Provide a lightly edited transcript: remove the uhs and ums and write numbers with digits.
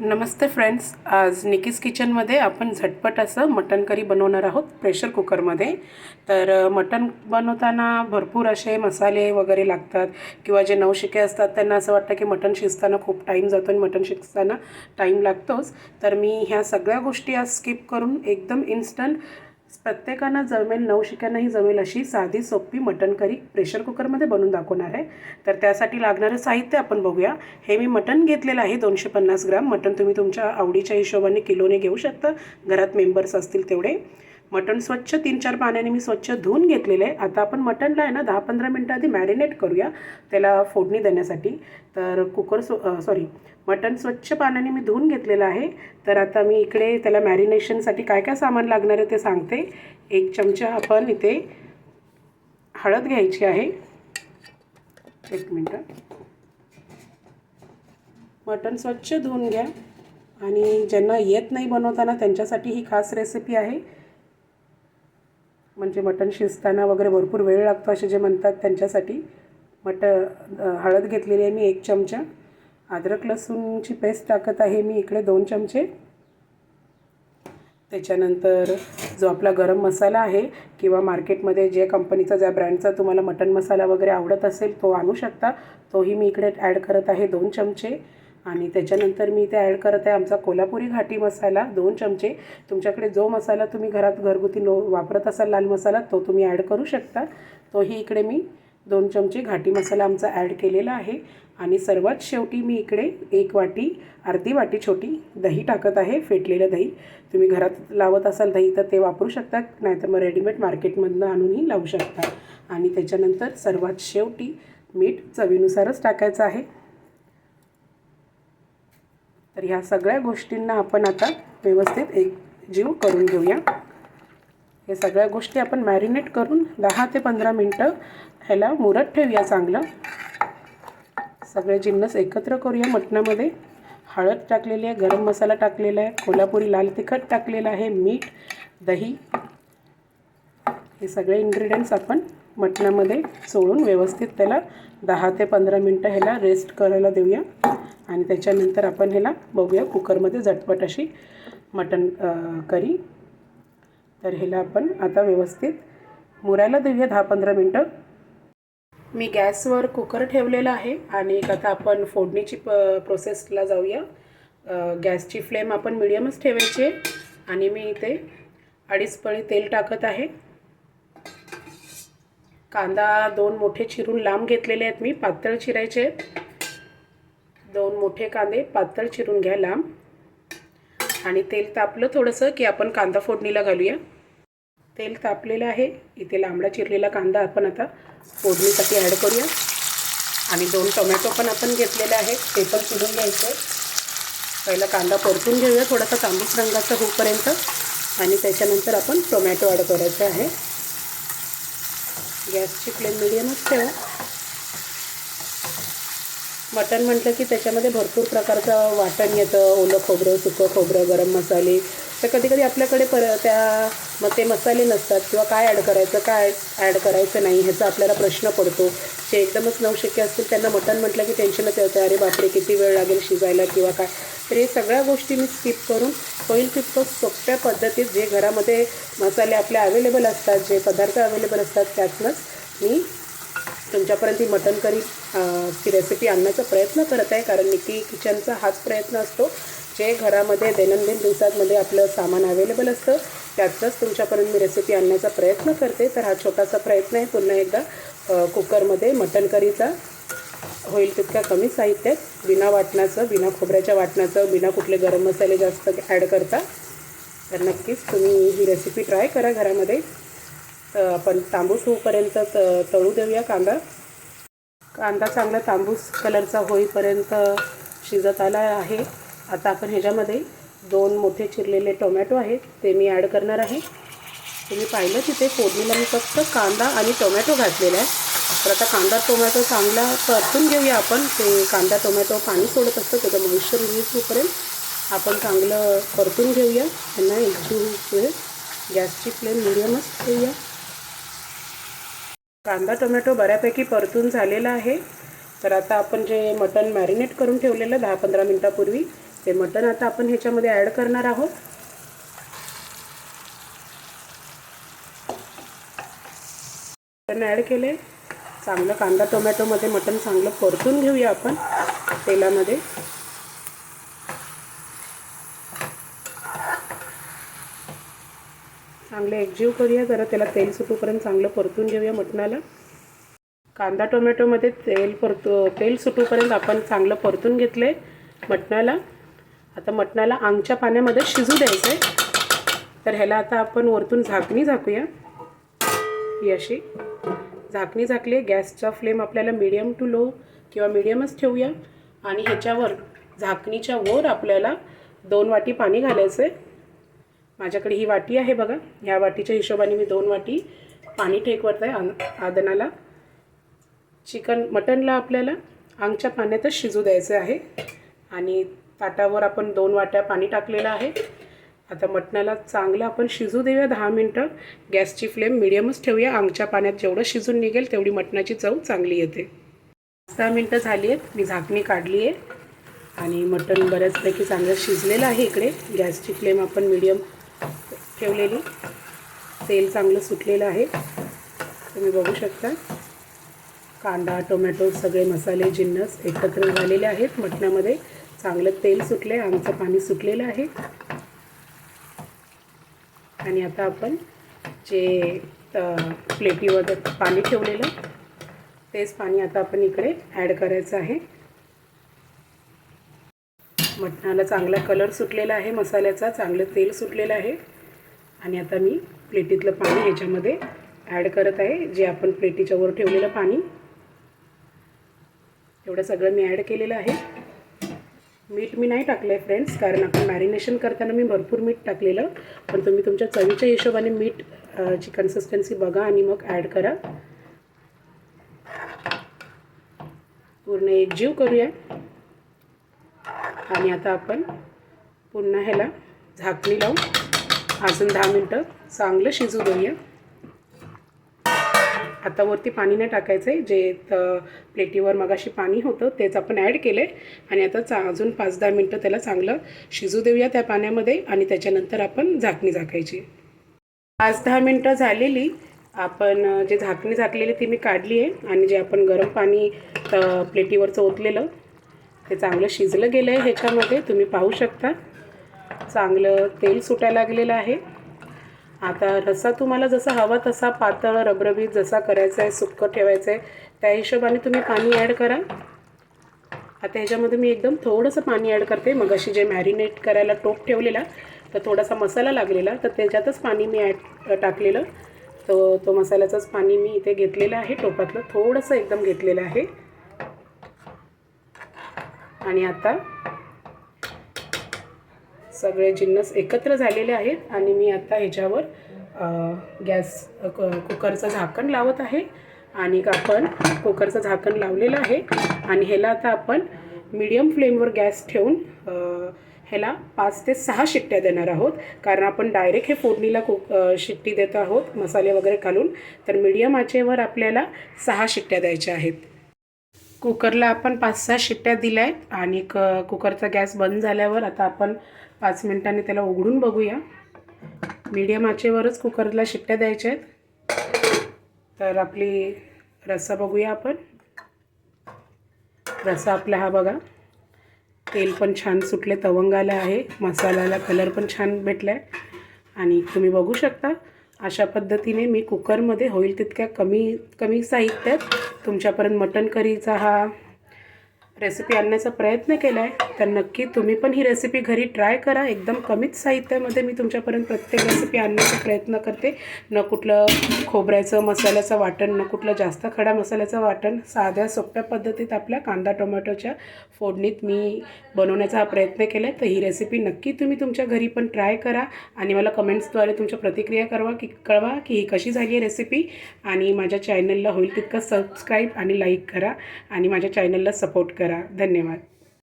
नमस्ते friends, आज Nikki's किचनमध्ये आपण झटपट असं मटण करी बनवणार आहोत प्रेशर कुकरमध्ये. तर मटण बनवताना भरपूर असे मसाले वगैरे लागतात किंवा जे नवशिके असतात त्यांना असं वाटतं की मटण शिजताना खूप टाईम जातो आणि मटण शिजताना टाईम लागतोच. तर मी ह्या सगळ्या गोष्टी आज स्किप करून एकदम इन्स्टंट प्रत्येकांना जमेल, नवशिक्यांनाही जमेल अशी साधी सोपी मटण करी प्रेशर कुकरमध्ये बनवून दाखवणार आहे. तर त्यासाठी लागणारं साहित्य आपण बघूया. हे मी मटण घेतलेलं आहे 250 ग्राम. मटण तुम्ही तुमच्या आवडीच्या हिशोबाने किलोने घेऊ शकता, घरात मेंबर्स असतील तेवढे. मटण स्वच्छ 3-4 पाण्याने मी स्वच्छ धुवून घेतलेलं आहे. आता आपण मटणला आहे ना 10-15 मिनटं आधी मॅरिनेट करूया त्याला फोडणी देण्यासाठी. तर मटण स्वच्छ पाण्याने मी धुवून घेतलेलं आहे. तर आता मी इकडे त्याला मॅरिनेशनसाठी काय काय सामान लागणार आहे ते सांगते. 1 चमचा आपण इथे हळद घ्यायची आहे. 1 मिनटं. मटण स्वच्छ धुवून घ्या. आणि ज्यांना येत नाही बनवताना त्यांच्यासाठी ही खास रेसिपी आहे. म्हणजे मटण शिजताना वगैरे भरपूर वेळ लागतो असे जे म्हणतात त्यांच्यासाठी. हळद घेतलेली आहे मी 1 चमचा. अद्रक लसूणची पेस्ट टाकत आहे मी इकडे 2 चमचे. त्याच्यानंतर जो आपला गरम मसाला आहे किंवा मार्केटमध्ये जे कंपनीचा ज्या ब्रँडचा तुम्हाला मटण मसाला वगैरे आवडत असेल तो आणू शकता, तोही मी इकडे ॲड करत आहे 2 चमचे. आणि त्याच्यानंतर मी इथे ॲड करत आहे आमचा कोल्हापुरी घाटी मसाला 2 चमचे. तुमच्याकडे जो मसाला तुम्ही घरात घरगुती वापरत असाल लाल मसाला तो तुम्ही ॲड करू शकता. तोही इकडे मी 2 चमचे घाटी मसाला आमचा ॲड केलेला आहे. आणि सर्वात शेवटी मी इकडे 1 वाटी, अर्धी वाटी छोटी दही टाकत आहे, फेटलेलं दही. तुम्ही घरात लावत असाल दही तर ते वापरू शकता, नाहीतर मग रेडीमेड मार्केटमधनं आणूनही लावू शकता. आणि त्याच्यानंतर सर्वात शेवटी मीठ चवीनुसारच टाकायचं आहे. तर ह्या सगळ्या गोष्टींना आपण आता व्यवस्थित एकजीव करून घेऊया. हे सगळ्या गोष्टी आपण मॅरिनेट करून 10 ते 15 मिनटं ह्याला मुरत ठेवूया चांगलं. सगळे जिन्नस एकत्र करूया मटणामध्ये. हळद टाकलेली आहे, गरम मसाला टाकलेला आहे, कोल्हापुरी लाल तिखट टाकलेलं आहे, मीठ, दही, हे सगळे इन्ग्रेडियंट्स आपण मटणामध्ये सोडून व्यवस्थित त्याला 10 ते 15 मिनटं ह्याला रेस्ट करायला देऊया. आणि त्याच्यानंतर आपण ह्याला बघूया कुकरमध्ये झटपट अशी मटण करी. तर ह्याला आपण आता व्यवस्थित मुरायला देऊया 10-15 मिनटं. मी गॅसवर कुकर ठेवलेला आहे आणि आता आपण फोडणीची प्रोसेसला जाऊया. गॅसची फ्लेम आपण मिडियमच ठेवायची आहे. आणि मी इथे 2.5 पळी तेल टाकत आहे. कांदा 2 मोठे चिरून लांब घेतलेले आहेत मी, पातळ चिरायचे आहेत. 2 मोठे कांदे पातळ चिरून घ्या लांब. आणि तेल तापलं थोडंसं की आपण कांदा फोडणीला घालूया. तेल तापलेलं आहे. इथे लांबडा चिरलेला कांदा आपण आता फोडणीसाठी ॲड करूया. आणि 2 टोमॅटो पण आपण घेतलेले आहेत, ते पण चिरून घ्यायचे. पहिला कांदा परतून घेऊया थोडासा तांबूस रंगाचा होईपर्यंत. आणि त्याच्यानंतर आपण टोमॅटो ॲड करायचे आहे. गॅसची फ्लेम मिडियमच ठेवा. मटण म्हटलं की त्याच्यामध्ये भरपूर प्रकारचं वाटण येतं, ओलं खोबरं, सुकं खोबरं, गरम मसाले. तर कधीकधी आपल्याकडे मग ते मसाले नसतात किंवा काय ॲड करायचं, काय ॲड करायचं नाही ह्याचा आपल्याला प्रश्न पडतो. जे एकदमच नवशिके असतील त्यांना मटण म्हटलं की टेन्शनच येतं, अरे बापरे किती वेळ लागेल शिजायला किंवा काय. तर हे सगळ्या गोष्टी मी स्किप करून होईल तितकं सोप्या पद्धतीत जे घरामध्ये मसाले आपले अवेलेबल असतात, जे पदार्थ अवेलेबल असतात त्यातनंच मी तुमच्यापर्यंत ही मटण करी ची रेसिपी आणण्याचा प्रयत्न करत आहे. कारण निकी किचनचा हाच प्रयत्न असतो, जे घरामध्ये दैनंदिन दिवसांमध्ये आपलं सामान अवेलेबल असतं त्यातच तुमच्यापर्यंत मी रेसिपी आणण्याचा प्रयत्न करते. तर हा छोटासा प्रयत्न आहे पुन्हा एकदा कुकरमध्ये मटण करीचा. होईल तितक्या कमी साहित्यात, बिना वाटणाचं, बिना खोबऱ्याच्या वाटणाचं, बिना कुठले गरम मसाले जास्त ॲड करता. तर नक्कीच तुम्ही ही रेसिपी ट्राय करा घरामध्ये. आपण तांबूस होईपर्यंत तळू देऊया कांदा. कांदा चांगला तांबूस कलरचा होईपर्यंत शिजत आला आहे. आता आपण ह्याच्यामध्ये 2 मोठे चिरलेले टोमॅटो आहेत ते मी ॲड करणार आहे. तुम्ही पाहिलं तिथे फोडणीला मी फक्त कांदा आणि टोमॅटो घातलेला आहे. तर आता कांदा टोमॅटो चांगला परतून घेऊया आपण. ते कांदा टोमॅटो पाणी सोडत असतं, त्याचं मॉइश्चर रिलीज होईपर्यंत आपण चांगलं परतून घेऊया. त्यांना एकजीव गॅसची फ्लेम मिडियमच ठेवूया. कांदा टोमॅटो बऱ्यापैकी परतून झालेला आहे. तर आता आपण जे मटण मॅरिनेट करून ठेवलेलं 10-15 मिनटापूर्वी ते मटण आता आपण ह्याच्यामध्ये ॲड करणार आहोत. मटण ॲड केले. चांगलं कांदा टोमॅटोमध्ये मटण चांगलं परतून घेऊया आपण तेलामध्ये. चांगले एकजीव करूया. जरा त्याला तेल सुटूपर्यंत चांगलं परतून घेऊया मटणाला. कांदा टोमॅटोमध्ये तेल सुटूपर्यंत आपण चांगलं परतून घेतले मटणाला. आता मटणाला अंगच्या पाण्यामध्ये शिजू द्यायचं आहे. तर ह्याला आता आपण वरतून झाकणी झाकूया. ही अशी झाकणी झाकली. गॅसचा फ्लेम आपल्याला मीडियम टू लो किंवा मीडियमच ठेवूया. आणि ह्याच्यावर झाकणीच्या वर आपल्याला 2 वाटी पाणी घालायचं आहे. माझ्याकडे ही वाटी आहे बघा. ह्या वाटीच्या हिशोबाने मी 2 वाटी पाणी ठेवत आहे आदनाला. मटणला आपल्याला अंगच्या पाण्यातच शिजू द्यायचं आहे. आणि ताटावर आपण 2 वाट्या पाणी टाकलेलं आहे. आता मटणाला चांगलं आपण शिजू देऊया 10 मिनटं. गॅसची फ्लेम मीडियमच ठेवूया. अंगच्या पाण्यात जेवढं शिजून निघेल तेवढी मटणाची चव चांगली येते. 6 मिनटं झाली आहेत. मी झाकणी काढली आहे आणि मटण बऱ्याचपैकी चांगलं शिजलेलं आहे. इकडे गॅसची फ्लेम आपण मीडियम ठेवलेली. तेल चांगलं सुटलेलं आहे. तुम्ही बघू शकता. कांदा टोमॅटो सगळे मसाले जिन्नस एकत्र झालेले आहेत मटणामध्ये. चांगलं तेल सुटले. अंगचं पाणी सुटलेलं आहे. आणि आता आपण जे प्लेटीवर पाणी ठेवलेलं तेच पाणी आता आपण इकडे ॲड करायचं आहे. मटणाला चांगला कलर सुटलेला आहे मसाल्याचा. चांगलं तेल सुटलेलं आहे. आणि आता मी प्लेटीतलं पाणी ह्याच्यामध्ये ॲड करत आहे. जे आपण प्लेटीच्या वर ठेवलेलं पाणी एवढं सगळं मी ॲड केलेलं आहे. मीठ मी नाही टाकलं आहे फ्रेंड्स, कारण आपण मॅरिनेशन करताना मी भरपूर मीठ टाकलेलं. पण तुम्ही तुमच्या चवीच्या हिशोबाने मीठ ची कन्सिस्टन्सी बघा आणि मग ॲड करा. पूर्ण एकजीव करूया. आणि आता आपण पुन्हा ह्याला झाकणी लावून अजून 10 मिनटं चांगलं शिजू देऊया. आता वरती पाणी नाही टाकायचं आहे. जे प्लेटीवर मगाशी पाणी होतं तेच आपण ॲड केलं आहे. आणि आता अजून 5-10 मिनटं त्याला चांगलं शिजू देऊया त्या पाण्यामध्ये. आणि त्याच्यानंतर आपण झाकणी झाकायची. 5-10 मिनटं झालेली. आपण जे झाकणी झाकलेली ती मी काढली आहे. आणि जे आपण गरम पाणी प्लेटीवरचं ओतलेलं ते चांगलं शिजलं गेलं आहे ह्याच्यामध्ये. तुम्ही पाहू शकता चांगलं तेल सुटायला लागलेलं आहे. आता रस्सा तुम्हाला जसा हवा तसा पातळ रबरबीत जसा करायचा आहे, सुक्कं ठेवायचं आहे, त्या हिशोबाने तुम्ही पाणी ॲड करा. आता ह्याच्यामध्ये मी एकदम थोडंसं पाणी ॲड करते. मग अशी जे मॅरिनेट करायला टोप ठेवलेला तर थोडासा मसाला लागलेला तर त्याच्यातच पाणी मी टाकलेलं. तो मसाल्याचंच पाणी मी इथे घेतलेलं आहे. टोपातलं थोडंसं एकदम घेतलेलं आहे. आणि आता सगळे जिन्नस एकत्र झालेले आहेत. आणि मी आता ह्याच्यावर कुकरचं झाकण लावत आहे. आणि आपण कुकरचं झाकण लावलेलं आहे. आणि ह्याला आता आपण मीडियम फ्लेमवर गॅस ठेवून ह्याला 5 ते 6 शिट्ट्या देणार आहोत. कारण आपण डायरेक्ट हे फोडणीला शिट्टी देत आहोत मसाले वगैरे घालून. तर मीडियम आचेवर आपल्याला 6 शिट्ट्या द्यायच्या आहेत. कुकरला आपण 5-6 शिट्ट्या दिल्या आहेत. आणि कुकरचा गॅस बंद झाल्यावर आता आपण 5 मिनिटांनी त्याला उघडून बघूया. मीडियम आचेवरच कुकरला शिट्ट्या द्यायच्या आहेत. तर आपली रस्सा बघूया आपण. रस्सा आपला हा बघा. तेल पण छान सुटले, तवंगाला आहे. मसाल्याला कलर पण छान भेटला आहे. आणि तुम्ही बघू शकता अशा पद्धतीने मी कुकरमध्ये होईल तितक्या कमी साहित्यात तुमच्यापर्यंत मटण करीचा हा रेसिपी आणण्याचा प्रयत्न केला आहे. तर नक्की तुम्ही पण ही रेसिपी घरी ट्राय करा. एकदम कमीच साहित्यामध्ये मी तुमच्यापर्यंत प्रत्येक रेसिपी आणण्याचा प्रयत्न करते. न कुठलं खोबऱ्याचं मसाल्याचं वाटण, न कुठलं जास्त खडा मसाल्याचं वाटण. साध्या सोप्या पद्धतीत आपल्या कांदा टोमॅटोच्या फोडणीत मी बनवण्याचा हा प्रयत्न केला आहे. तर ही रेसिपी नक्की तुम्ही तुमच्या घरी पण ट्राय करा. आणि मला कमेंट्सद्वारे तुमच्या प्रतिक्रिया कळवा की ही कशी झाली आहे रेसिपी. आणि माझ्या चॅनलला होईल तितकं सबस्क्राईब आणि लाईक करा. आणि माझ्या चॅनलला सपोर्ट करा. धन्यवाद.